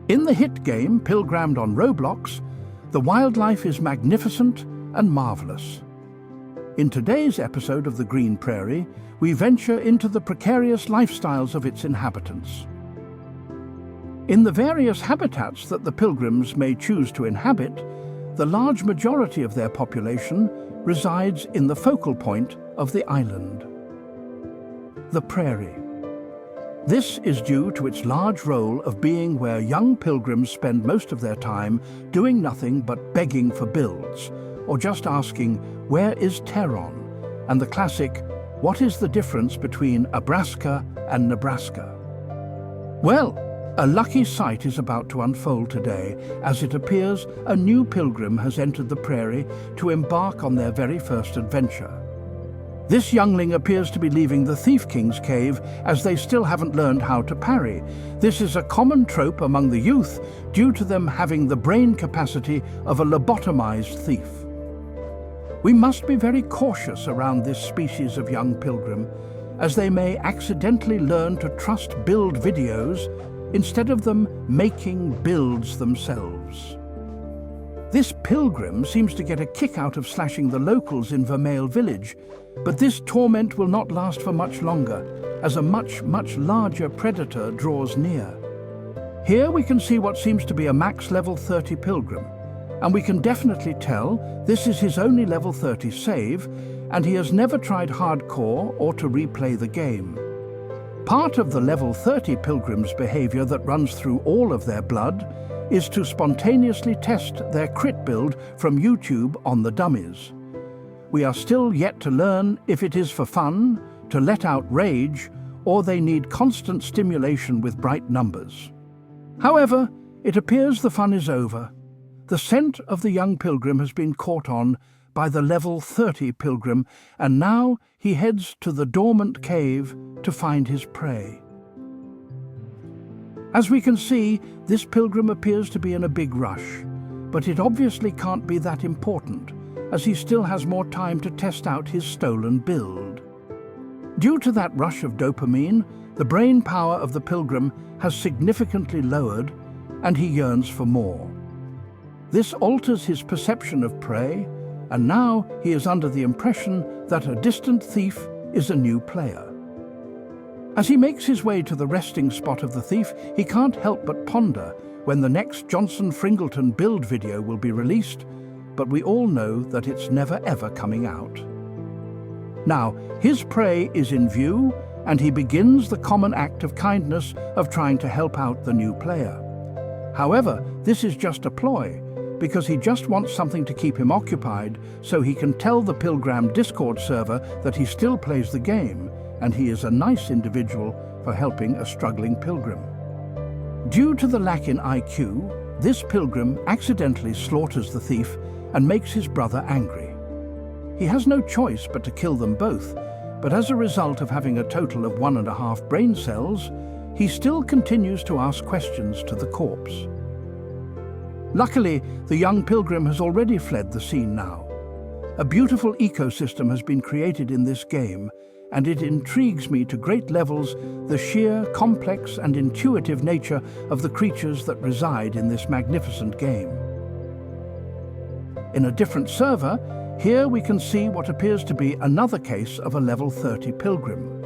In the hit game Pilgrammed on Roblox, the wildlife is magnificent and marvelous. In today's episode of the Green Prairie, we venture into the precarious lifestyles of its inhabitants. In the various habitats that the pilgrims may choose to inhabit, the large majority of their population resides in the focal point of the island, the prairie. This is due to its large role of being where young pilgrims spend most of their time doing nothing but begging for builds, or just asking, "Where is Tehran?" and the classic, "What is the difference between Abraska and Nebraska?" Well, a lucky sight is about to unfold today, as it appears a new pilgrim has entered the prairie to embark on their very first adventure. This youngling appears to be leaving the Thief King's cave, as they still haven't learned how to parry. This is a common trope among the youth due to them having the brain capacity of a lobotomized thief. We must be very cautious around this species of young pilgrim, as they may accidentally learn to trust build videos instead of them making builds themselves. This pilgrim seems to get a kick out of slashing the locals in Vermeil village, but this torment will not last for much longer, as a much larger predator draws near. Here we can see what seems to be a max level 30 pilgrim, and we can definitely tell this is his only level 30 save, and he has never tried hardcore or to replay the game. Part of the level 30 pilgrim's behavior that runs through all of their blood is to spontaneously test their crit build from YouTube on the dummies. We are still yet to learn if it is for fun, to let out rage, or they need constant stimulation with bright numbers. However, it appears the fun is over. The scent of the young pilgrim has been caught on by the level 30 pilgrim, and now he heads to the dormant cave to find his prey. As we can see, this pilgrim appears to be in a big rush, but it obviously can't be that important, as he still has more time to test out his stolen build. Due to that rush of dopamine, the brain power of the pilgrim has significantly lowered, and he yearns for more. This alters his perception of prey, and now he is under the impression that a distant thief is a new player. As he makes his way to the resting spot of the thief, he can't help but ponder when the next Johnson Fringleton build video will be released, but we all know that it's never ever coming out. Now, his prey is in view, and he begins the common act of kindness of trying to help out the new player. However, this is just a ploy, because he just wants something to keep him occupied so he can tell the Pilgrim Discord server that he still plays the game, and he is a nice individual for helping a struggling pilgrim. Due to the lack in IQ, this pilgrim accidentally slaughters the thief and makes his brother angry. He has no choice but to kill them both, but as a result of having a total of 1.5 brain cells, he still continues to ask questions to the corpse. Luckily, the young pilgrim has already fled the scene now. A beautiful ecosystem has been created in this game, and it intrigues me to great levels the sheer, complex and intuitive nature of the creatures that reside in this magnificent game. In a different server, here we can see what appears to be another case of a level 30 pilgrim.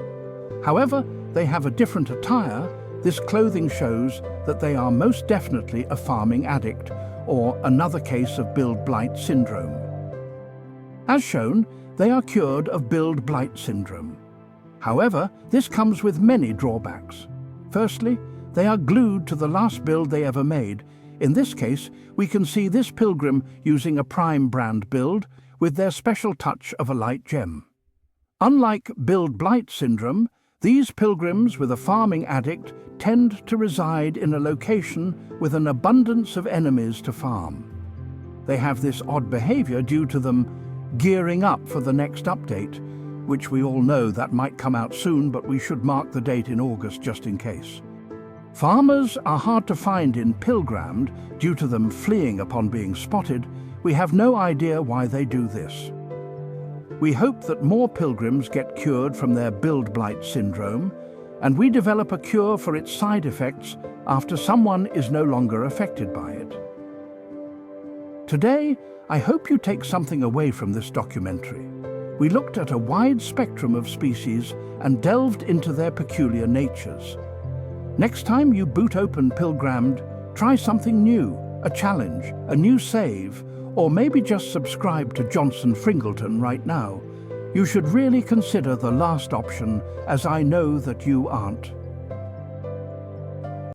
However, they have a different attire. This clothing shows that they are most definitely a farming addict, or another case of build blight syndrome. As shown, they are cured of build blight syndrome. However, this comes with many drawbacks. Firstly, they are glued to the last build they ever made. In this case, we can see this pilgrim using a Prime brand build with their special touch of a light gem. Unlike build blight syndrome, these pilgrims with a farming addict tend to reside in a location with an abundance of enemies to farm. They have this odd behavior due to them gearing up for the next update, which we all know that might come out soon, but we should mark the date in August just in case. Farmers are hard to find in Pilgrammed due to them fleeing upon being spotted. We have no idea why they do this. We hope that more pilgrims get cured from their build blight syndrome, and we develop a cure for its side effects after someone is no longer affected by it. Today, I hope you take something away from this documentary. We looked at a wide spectrum of species and delved into their peculiar natures. Next time you boot open Pilgrammed, try something new, a challenge, a new save, or maybe just subscribe to Johnson Fringleton right now. You should really consider the last option, as I know that you aren't.